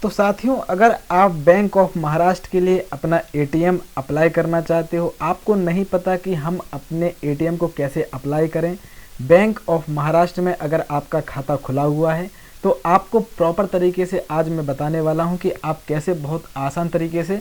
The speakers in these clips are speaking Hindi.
तो साथियों, अगर आप बैंक ऑफ महाराष्ट्र के लिए अपना एटीएम अप्लाई करना चाहते हो, आपको नहीं पता कि हम अपने एटीएम को कैसे अप्लाई करें। बैंक ऑफ महाराष्ट्र में अगर आपका खाता खुला हुआ है तो आपको प्रॉपर तरीके से आज मैं बताने वाला हूं कि आप कैसे बहुत आसान तरीके से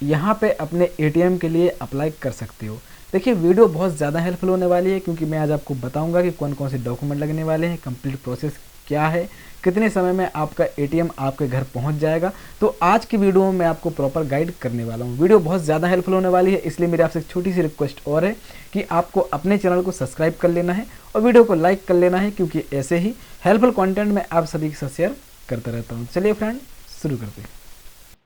यहाँ पे अपने एटीएम के लिए अप्लाई कर सकते हो। देखिए, वीडियो बहुत ज़्यादा हेल्पफुल होने वाली है क्योंकि मैं आज आपको बताऊंगा कि कौन कौन से डॉक्यूमेंट लगने वाले हैं, कंप्लीट प्रोसेस क्या है, कितने समय में आपका एटीएम आपके घर पहुंच जाएगा। तो आज की वीडियो में मैं आपको प्रॉपर गाइड करने वाला हूं। वीडियो बहुत ज़्यादा हेल्पफुल होने वाली है, इसलिए मेरी आपसे एक छोटी सी रिक्वेस्ट और है कि आपको अपने चैनल को सब्सक्राइब कर लेना है और वीडियो को लाइक कर लेना है, क्योंकि ऐसे ही हेल्पफुल कॉन्टेंट मैं आप सभी के साथ शेयर करता रहता हूँ। चलिए फ्रेंड, शुरू करते हैं।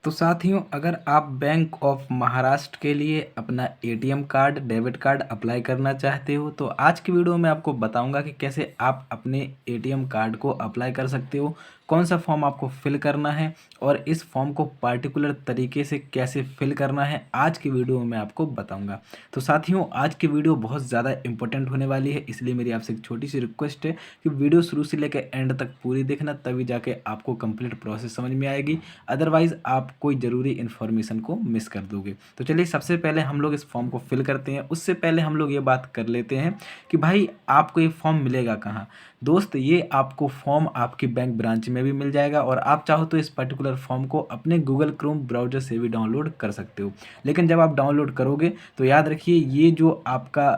तो साथियों, अगर आप बैंक ऑफ महाराष्ट्र के लिए अपना ATM card, debit card apply करना चाहते हो तो आज की वीडियो में आपको बताऊंगा कि कैसे आप अपने एटीएम कार्ड को अप्लाई कर सकते हो, कौन सा फॉर्म आपको फिल करना है और इस फॉर्म को पार्टिकुलर तरीके से कैसे फिल करना है आज की वीडियो में मैं आपको बताऊंगा। तो साथियों, आज की वीडियो बहुत ज़्यादा इंपॉर्टेंट होने वाली है, इसलिए मेरी आपसे एक छोटी सी रिक्वेस्ट है कि वीडियो शुरू से लेकर एंड तक पूरी देखना, तभी जाके आपको कंप्लीट प्रोसेस समझ में आएगी। अदरवाइज आप कोई ज़रूरी इन्फॉर्मेशन को मिस कर दोगे। तो चलिए, सबसे पहले हम लोग इस फॉर्म को फिल करते हैं। उससे पहले हम लोग ये बात कर लेते हैं कि भाई आपको ये फॉर्म मिलेगा कहाँ। दोस्त, ये आपको फॉर्म आपकी बैंक ब्रांच में भी मिल जाएगा और आप चाहो तो इस पर्टिकुलर फॉर्म को अपने गूगल क्रोम ब्राउज़र से भी डाउनलोड कर सकते हो। लेकिन जब आप डाउनलोड करोगे तो याद रखिए, ये जो आपका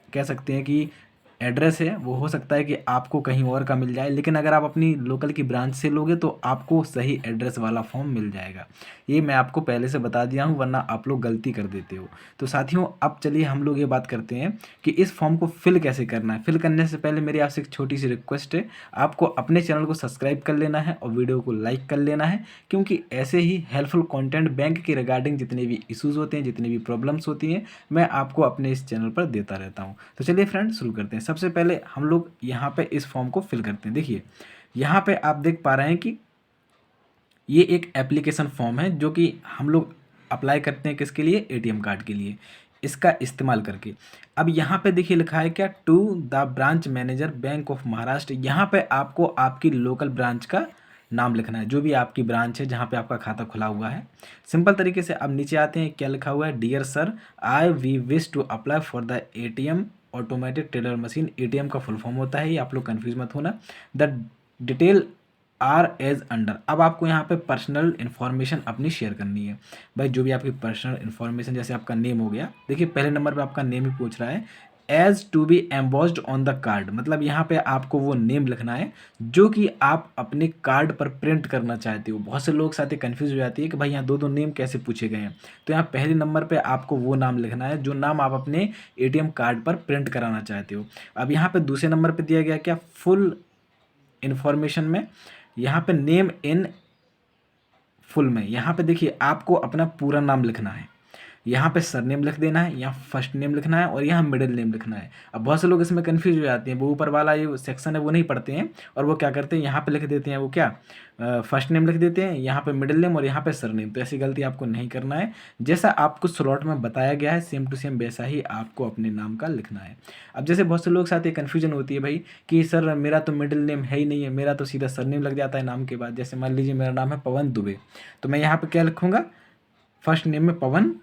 कह सकते हैं कि एड्रेस है वो हो सकता है कि आपको कहीं और का मिल जाए, लेकिन अगर आप अपनी लोकल की ब्रांच से लोगे तो आपको सही एड्रेस वाला फॉर्म मिल जाएगा। ये मैं आपको पहले से बता दिया हूँ, वरना आप लोग गलती कर देते हो। तो साथियों, अब चलिए हम लोग ये बात करते हैं कि इस फॉर्म को फिल कैसे करना है। फिल करने से पहले मेरी आपसे एक छोटी सी रिक्वेस्ट है, आपको अपने चैनल को सब्सक्राइब कर लेना है और वीडियो को लाइक कर लेना है, क्योंकि ऐसे ही हेल्पफुल कंटेंट बैंक के रिगार्डिंग जितने भी इश्यूज़ होते हैं, जितनी भी प्रॉब्लम्स होती हैं, मैं आपको अपने इस चैनल पर देता रहता हूँ। तो चलिए फ्रेंड, शुरू करते हैं। सबसे पहले हम लोग यहाँ पे इस फॉर्म को फिल करते हैं। देखिए, यहाँ पे आप देख पा रहे हैं कि ये एक एप्लीकेशन फॉर्म है जो कि हम लोग अप्लाई करते हैं किसके लिए, एटीएम कार्ड के लिए, इसका इस्तेमाल करके। अब यहाँ पे देखिए लिखा है क्या, to the branch manager bank of Maharashtra. यहाँ पे आपको आपकी लोकल ब्रांच का नाम लिखना है, जो भी आपकी ब्रांच है जहाँ पे आपका खाता खुला हुआ है। सिंपल तरीके से अब नीचे आते हैं, क्या लिखा हुआ है, dear sir, I we wish to apply for the ATM automatic teller machine. ATM का फुल फॉर्म होता है, ये आप लोग कन्फ्यूज मत होना। The detail are as under. अब आपको यहाँ पे पर्सनल इन्फॉर्मेशन अपनी शेयर करनी है। भाई, जो भी आपकी पर्सनल इन्फॉर्मेशन, जैसे आपका नेम हो गया, देखिए पहले नंबर पे आपका नेम ही पूछ रहा है, as to be embossed on the card. मतलब यहाँ पे आपको वो नेम लिखना है जो कि आप अपने कार्ड पर प्रिंट करना चाहते हो। बहुत से लोग साथ ही कन्फ्यूज हो जाती है कि भाई यहाँ दो दो नेम कैसे पूछे गए हैं। तो यहाँ पहले नंबर पे आपको वो नाम लिखना है जो नाम आप अपने एटीएम कार्ड पर प्रिंट कराना चाहते हो। अब यहाँ पे दूसरे नंबर पे दिया गया क्या, फुल इन्फॉर्मेशन में यहाँ पे नेम इन फुल में, यहाँ पे देखिए आपको अपना पूरा नाम लिखना है। यहाँ पे सरनेम लिख देना है, यहाँ फर्स्ट नेम लिखना है और यहाँ मिडिल नेम लिखना है। अब बहुत से लोग इसमें कंफ्यूज हो जाते हैं, वो ऊपर वाला ये सेक्शन है वो नहीं पढ़ते हैं और वो क्या करते हैं, यहाँ पे लिख देते हैं वो क्या, फर्स्ट नेम लिख देते हैं, यहाँ पे मिडिल नेम और यहाँ पे सरनेम। तो ऐसी गलती आपको नहीं करना है। जैसा आपको स्लॉट में बताया गया है सेम टू सेम वैसा ही आपको अपने नाम का लिखना है। अब जैसे बहुत से लोग साथ ये कन्फ्यूजन होती है भाई कि सर मेरा तो मिडिल नेम है ही नहीं है, मेरा तो सीधा सरनेम लग जाता है नाम के बाद। जैसे मान लीजिए मेरा नाम है पवन दुबे, तो मैं यहाँ पे क्या लिखूँगा, फर्स्ट नेम में पवन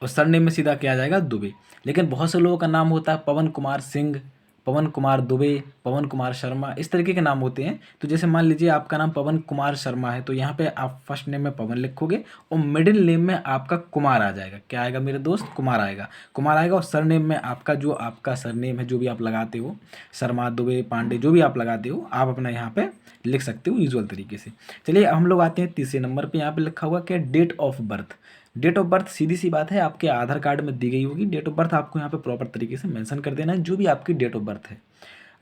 और सरनेम में सीधा क्या आ जाएगा, दुबे। लेकिन बहुत से लोगों का नाम होता है पवन कुमार सिंह, पवन कुमार दुबे, पवन कुमार शर्मा, इस तरीके के नाम होते हैं। तो जैसे मान लीजिए आपका नाम पवन कुमार शर्मा है, तो यहाँ पे आप फर्स्ट नेम में पवन लिखोगे और मिडिल नेम में आपका कुमार आ जाएगा। क्या आएगा मेरे दोस्त, कुमार आएगा। कुमार आएगा और सरनेम में आपका जो आपका सरनेम है, जो भी आप लगाते हो, शर्मा, दुबे, पांडे, जो भी आप लगाते हो, आप अपना यहाँ पे लिख सकते हो यूजुअल तरीके से। चलिए हम लोग आते हैं तीसरे नंबर पे। यहाँ पे लिखा हुआ क्या, date of birth. Date of birth सीधी सी बात है, आपके आधार कार्ड में दी गई होगी। डेट ऑफ बर्थ आपको यहाँ पे प्रॉपर तरीके से मेंशन कर देना है, जो भी आपकी डेट ऑफ बर्थ है।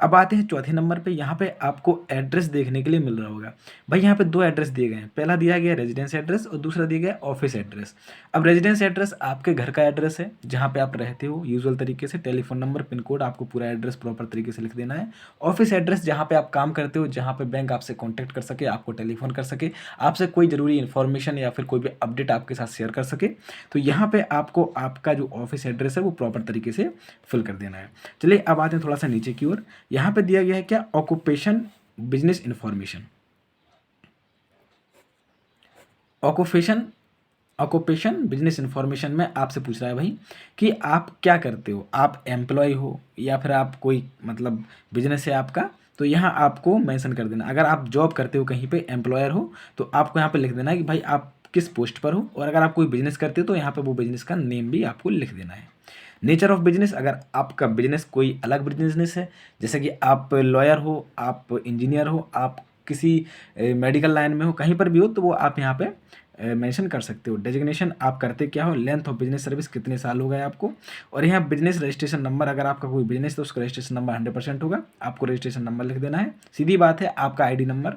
अब आते हैं चौथे नंबर पे। यहाँ पे आपको एड्रेस देखने के लिए मिल रहा होगा। भाई यहाँ पे दो एड्रेस दिए गए हैं, पहला दिया गया रेजिडेंस एड्रेस और दूसरा दिया गया ऑफिस एड्रेस। अब रेजिडेंस एड्रेस आपके घर का एड्रेस है, जहाँ पे आप रहते हो यूजुअल तरीके से, टेलीफोन नंबर, पिन कोड, आपको पूरा एड्रेस प्रॉपर तरीके से लिख देना है। ऑफिस एड्रेस जहाँ पे आप काम करते हो, जहाँ पे बैंक आपसे कॉन्टैक्ट कर सके, आपको टेलीफोन कर सके, आपसे कोई ज़रूरी इन्फॉर्मेशन या फिर कोई भी अपडेट आपके साथ शेयर कर सके। तो यहाँ पे आपको आपका जो ऑफिस एड्रेस है वो प्रॉपर तरीके से फिल कर देना है। चलिए अब आते हैं थोड़ा सा नीचे की ओर। यहाँ पे दिया गया है क्या, occupation business information. Occupation occupation business information में आपसे पूछ रहा है भाई कि आप क्या करते हो, आप एम्प्लॉय हो या फिर आप कोई मतलब बिजनेस है आपका, तो यहाँ आपको मेंशन कर देना। अगर आप जॉब करते हो कहीं पे, एम्प्लॉयर हो, तो आपको यहाँ पे लिख देना है कि भाई आप किस पोस्ट पर हो, और अगर आप कोई बिजनेस करते हो तो यहाँ पे वो बिजनेस का नेम भी आपको लिख देना है। नेचर ऑफ बिजनेस, अगर आपका बिजनेस कोई अलग बिजनेस है, जैसे कि आप लॉयर हो, आप इंजीनियर हो, आप किसी मेडिकल लाइन में हो, कहीं पर भी हो, तो वो आप यहाँ पे मेंशन कर सकते हो। डेजिग्नेशन आप करते क्या हो, लेंथ ऑफ बिजनेस सर्विस, कितने साल हो गए आपको, और यहाँ बिजनेस रजिस्ट्रेशन नंबर, अगर आपका कोई बिजनेस तो उसका रजिस्ट्रेशन नंबर 100% होगा, आपको रजिस्ट्रेशन नंबर लिख देना है। सीधी बात है, आपका आईडी नंबर,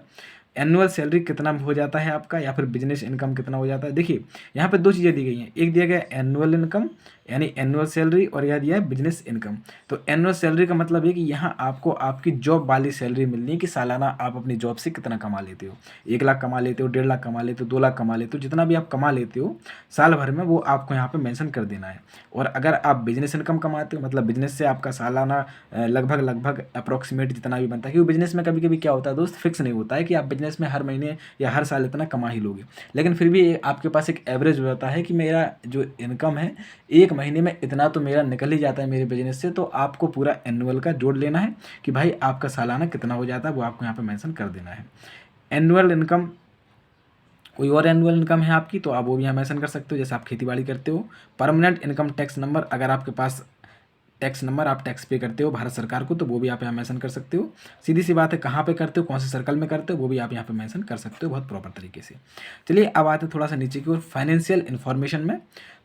एनुअल सैलरी कितना हो जाता है आपका, या फिर बिजनेस इनकम कितना हो जाता है। देखिए यहाँ पे दो चीज़ें दी गई हैं, एक दिया गया एनुअल इनकम यानी एनुअल सैलरी, और यह दिया है बिजनेस इनकम। तो एनुअल सैलरी का मतलब है कि यहाँ आपको आपकी जॉब वाली सैलरी मिलनी है कि सालाना आप अपनी जॉब से कितना कमा लेते हो, 1 लाख कमा लेते हो, 1.5 लाख कमा लेते हो, 2 लाख कमा लेते हो, जितना भी आप कमा लेते हो साल भर में, वो आपको यहाँ पे मेंशन कर देना है। और अगर आप बिजनेस इनकम कमाते हो, मतलब बिजनेस से आपका सालाना लगभग लगभग अप्रॉक्सीमेट जितना भी बनता है, क्योंकि बिजनेस में कभी कभी क्या होता है दोस्त, फिक्स नहीं होता है कि आप बिजनेस में हर महीने या हर साल इतना कमा ही लोगे, लेकिन फिर भी आपके पास एक एवरेज हो जाता है कि मेरा जो इनकम है एक महीने में इतना तो मेरा निकल ही जाता है मेरे बिजनेस से। तो आपको पूरा एनुअल का जोड़ लेना है कि भाई आपका सालाना कितना हो जाता है, वो आपको यहाँ पे मेंशन कर देना है। एनुअल इनकम, कोई और एनुअल इनकम है आपकी तो आप वो भी यहाँ मेंशन कर सकते हो, जैसे आप खेतीबाड़ी करते हो। परमानेंट इनकम टैक्स नंबर, अगर आपके पास टैक्स नंबर, आप टैक्स पे करते हो भारत सरकार को, तो वो भी आप यहाँ मेंशन कर सकते हो। सीधी सी बात है, कहाँ पे करते हो, कौन से सर्कल में करते हो, वो भी आप यहाँ पे मेंशन कर सकते हो बहुत प्रॉपर तरीके से। चलिए अब आते हैं थोड़ा सा नीचे की ओर, फाइनेंशियल इन्फॉर्मेशन में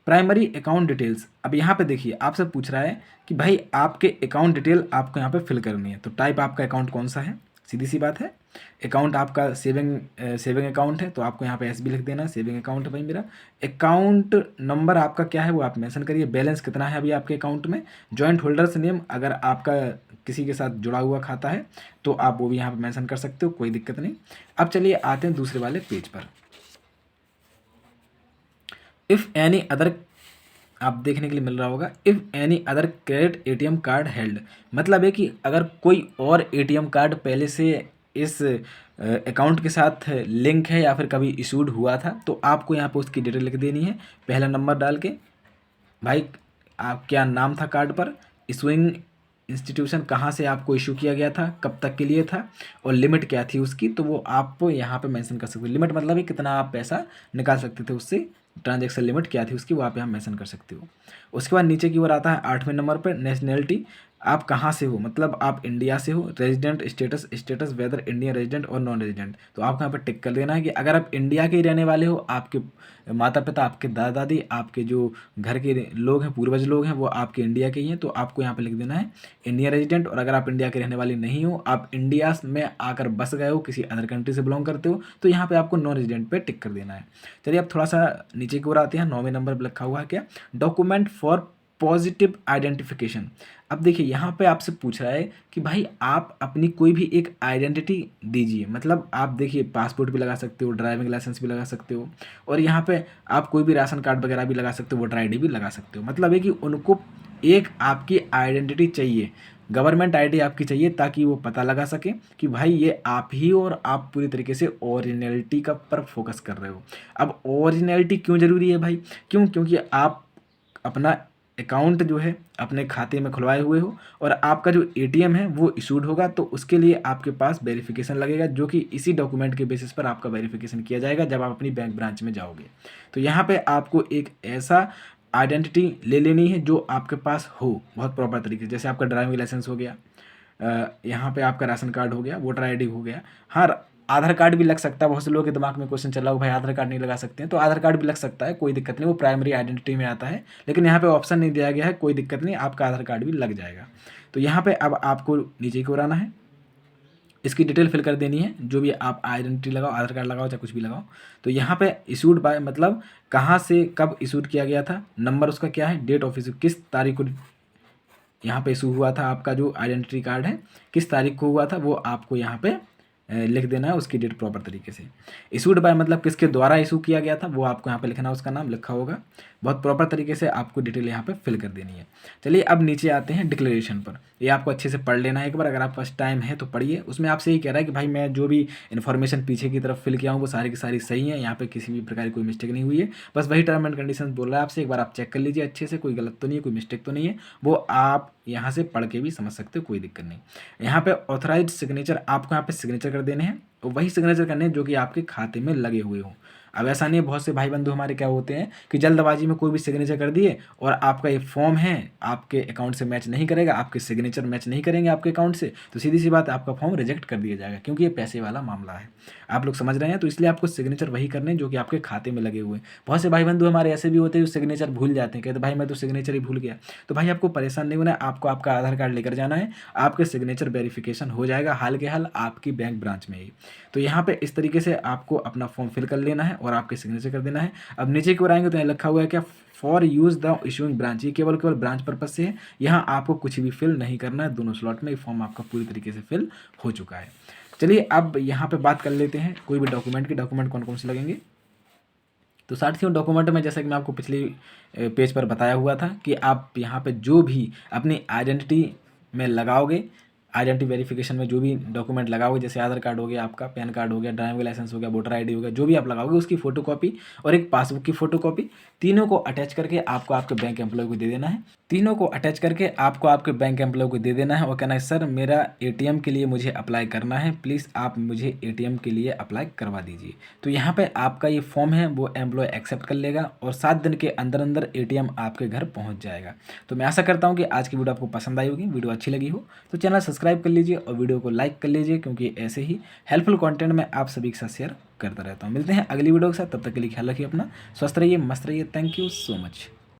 प्राइमरी अकाउंट डिटेल्स। अब यहाँ पे देखिए आपसे पूछ रहा है कि भाई आपके अकाउंट डिटेल आपको यहाँ पे फिल करनी है, तो टाइप आपका अकाउंट कौन सा है, सीधी सी बात है। अकाउंट आपका सेविंग अकाउंट है, तो आपको यहाँ पे एसबी लिख देना है, सेविंग अकाउंट है भाई मेरा। अकाउंट नंबर आपका क्या है वो आप मेंशन करिए, बैलेंस कितना है अभी आपके अकाउंट में। जॉइंट होल्डर्स नेम, अगर आपका किसी के साथ जुड़ा हुआ खाता है तो आप वो भी यहाँ पे मेंशन कर सकते हो, कोई दिक्कत नहीं। अब चलिए आते हैं दूसरे वाले पेज पर। इफ़ एनी अदर, आप देखने के लिए मिल रहा होगा, if any other credit ATM card held, मतलब है कि अगर कोई और एटीएम कार्ड पहले से इस अकाउंट के साथ लिंक है या फिर कभी इशूड हुआ था, तो आपको यहाँ पे उसकी डिटेल लिख देनी है, पहला नंबर डाल के, भाई आप क्या नाम था कार्ड पर, इशूइंग इंस्टीट्यूशन कहाँ से आपको इशू किया गया था, कब तक के लिए था, और लिमिट क्या थी उसकी, तो वो आप यहाँ पे मेंशन कर सकते हो। लिमिट मतलब है कितना आप पैसा निकाल सकते थे उससे, ट्रांजैक्शन लिमिट क्या थी उसकी, वो आप यहाँ मेंशन कर सकते हो। उसके बाद नीचे की ओर आता है 8वें नंबर पर नेशनैलिटी, आप कहाँ से हो, मतलब आप इंडिया से हो। Resident status whether Indian resident और नॉन रेजिडेंट, तो आपको यहाँ पर टिक कर देना है कि अगर आप इंडिया के ही रहने वाले हो, आपके माता पिता, आपके दादा दादी, आपके जो घर के लोग हैं, पूर्वज लोग हैं, वो आपके इंडिया के ही हैं, तो आपको यहाँ पे लिख देना है इंडियन रेजिडेंट। और अगर आप इंडिया के रहने वाले नहीं हो, आप इंडिया में आकर बस गए हो, किसी अदर कंट्री से बिलोंग करते हो, तो यहाँ पे आपको नॉन रेजिडेंट पे टिक कर देना है। चलिए अब थोड़ा सा नीचे की ओर आते हैं, 9वें नंबर पर लिखा हुआ है क्या, डॉक्यूमेंट फॉर पॉजिटिव आइडेंटिफिकेशन। अब देखिए यहाँ पे आपसे पूछ रहा है कि भाई आप अपनी कोई भी एक आइडेंटिटी दीजिए, मतलब आप देखिए पासपोर्ट भी लगा सकते हो, ड्राइविंग लाइसेंस भी लगा सकते हो, और यहाँ पे आप कोई भी राशन कार्ड वगैरह भी लगा सकते हो, वोटर आईडी भी लगा सकते हो। मतलब है कि उनको एक आपकी आइडेंटिटी चाहिए, गवर्नमेंट आईडी आपकी चाहिए, ताकि वो पता लगा सके कि भाई ये आप ही, और आप पूरी तरीके से ओरिजिनलिटी का पर फोकस कर रहे हो। अब ओरिजिनलिटी क्यों ज़रूरी है भाई, क्योंकि आप अपना अकाउंट जो है अपने खाते में खुलवाए हुए हो, और आपका जो एटीएम है वो इशूड होगा, तो उसके लिए आपके पास वेरिफिकेशन लगेगा, जो कि इसी डॉक्यूमेंट के बेसिस पर आपका वेरिफिकेशन किया जाएगा जब आप अपनी बैंक ब्रांच में जाओगे। तो यहाँ पे आपको एक ऐसा आइडेंटिटी ले लेनी है जो आपके पास हो बहुत प्रॉपर तरीके से, जैसे आपका ड्राइविंग लाइसेंस हो गया, यहाँ पे आपका राशन कार्ड हो गया, वोटर आईडी हो गया, हाँ आधार कार्ड भी लग सकता है। बहुत से लोगों के दिमाग में क्वेश्चन चला हो भाई आधार कार्ड नहीं लगा सकते हैं, तो आधार कार्ड भी लग सकता है, कोई दिक्कत नहीं, वो प्राइमरी आइडेंटिटी में आता है, लेकिन यहाँ पे ऑप्शन नहीं दिया गया है, कोई दिक्कत नहीं, आपका आधार कार्ड भी लग जाएगा। तो यहाँ पे अब आपको नीचे की ओर आना है, इसकी डिटेल फिल कर देनी है, जो भी आप आइडेंटिटी लगाओ, आधार कार्ड लगाओ, चाहे कुछ भी लगाओ। तो यहाँ पे इशूड बाय मतलब कहाँ से कब इशूड किया गया था, नंबर उसका क्या है, डेट ऑफ इशू किस तारीख को यहाँ पे इशू हुआ था, आपका जो आइडेंटिटी कार्ड है किस तारीख को हुआ था, वो आपको यहाँ पे लिख देना है उसकी डेट प्रॉपर तरीके से। इशूड बाय मतलब किसके द्वारा इशू किया गया था वो आपको यहाँ पे लिखना है, उसका नाम लिखा होगा। बहुत प्रॉपर तरीके से आपको डिटेल यहाँ पे फिल कर देनी है। चलिए अब नीचे आते हैं डिक्लेरेशन पर। ये आपको अच्छे से पढ़ लेना है एक बार, अगर आप फर्स्ट टाइम है तो पढ़िए। उसमें आपसे ये कह रहा है कि भाई मैं जो भी इन्फॉर्मेशन पीछे की तरफ फिल किया हूँ वो सारी की सारी सही है, यहाँ पे किसी भी प्रकार की कोई मिस्टेक नहीं हुई है। बस वही टर्म एंड कंडीशन बोल रहा है आपसे, एक बार आप चेक कर लीजिए अच्छे से, कोई गलत तो नहीं है, कोई मिस्टेक तो नहीं है। वो आप यहाँ से पढ़ के भी समझ सकते हो, कोई दिक्कत नहीं। यहाँ पे ऑथराइज्ड सिग्नेचर आपको यहाँ पे सिग्नेचर कर देने हैं, और वही सिग्नेचर करने हैं जो कि आपके खाते में लगे हुए हों। अब ऐसा नहीं है, बहुत से भाई बंधु हमारे क्या होते हैं कि जल्दबाजी में कोई भी सिग्नेचर कर दिए और आपका ये फॉर्म है आपके अकाउंट से मैच नहीं करेगा, आपके सिग्नेचर मैच नहीं करेंगे आपके अकाउंट से, तो सीधी सी बात आपका फॉर्म रिजेक्ट कर दिया जाएगा, क्योंकि ये पैसे वाला मामला है। आप लोग समझ रहे हैं, तो इसलिए आपको सिग्नेचर वही करने हैं जो कि आपके खाते में लगे हुए हैं। बहुत से भाई बंधु हमारे ऐसे भी होते हैं जो सिग्नेचर भूल जाते हैं, कहते भाई मैं तो सिग्नेचर ही भूल गया। तो भाई आपको परेशान नहीं होना है, आपको आपका आधार कार्ड लेकर जाना है, आपके सिग्नेचर वेरिफिकेशन हो जाएगा हाल के हाल आपकी बैंक ब्रांच में ही। तो यहाँ पे इस तरीके से आपको अपना फॉर्म फिल कर लेना है और आपके सिग्नेचर कर देना है। अब नीचे की ओर आएंगे तो यहाँ लिखा हुआ है क्या, for use the issuing branch, ये केवल ब्रांच पर्पज से है। यहाँ आपको कुछ भी फिल नहीं करना है, दोनों स्लॉट में ये फॉर्म आपका पूरी तरीके से फिल हो चुका है। चलिए अब यहाँ पे बात कर लेते हैं कोई भी डॉक्यूमेंट के, डॉक्यूमेंट कौन कौन से लगेंगे। तो साथियों डॉक्यूमेंट में जैसा कि मैं आपको पिछली पेज पर बताया हुआ था कि आप यहाँ पे जो भी अपनी आइडेंटिटी में लगाओगे, आइडेंटिटी वेरिफिकेशन में जो भी डॉक्यूमेंट लगाओगे, जैसे आधार कार्ड हो गया, आपका पैन कार्ड हो गया, ड्राइविंग लाइसेंस हो गया, वोटर आईडी हो गया, जो भी आप लगाओगे उसकी फोटोकॉपी और एक पासबुक की फोटोकॉपी, तीनों को अटैच करके आपको आपके बैंक एम्प्लॉय को दे देना है। तीनों को अटैच करके आपको आपके बैंक एम्प्लॉय को दे देना है और कहना है सर मेरा एटीएम के लिए मुझे अप्लाई करना है, प्लीज़ आप मुझे एटीएम के लिए अप्लाई करवा दीजिए। तो यहाँ पे आपका ये फॉर्म है वो एम्प्लॉय एक्सेप्ट कर लेगा और 7 दिन के अंदर अंदर एटीएम आपके घर पहुँच जाएगा। तो मैं आशा करता हूँ कि आज की वीडियो आपको पसंद आई होगी। वीडियो अच्छी लगी हो तो चैनल सब्सक्राइब कर लीजिए और वीडियो को लाइक कर लीजिए, क्योंकि ऐसे ही हेल्पफुल कंटेंट मैं आप सभी के साथ शेयर करता रहता हूँ। मिलते हैं अगली वीडियो के साथ, तब तक के लिए ख्याल रखिए अपना, स्वस्थ रहिए, मस्त रहिए। Thank you so much.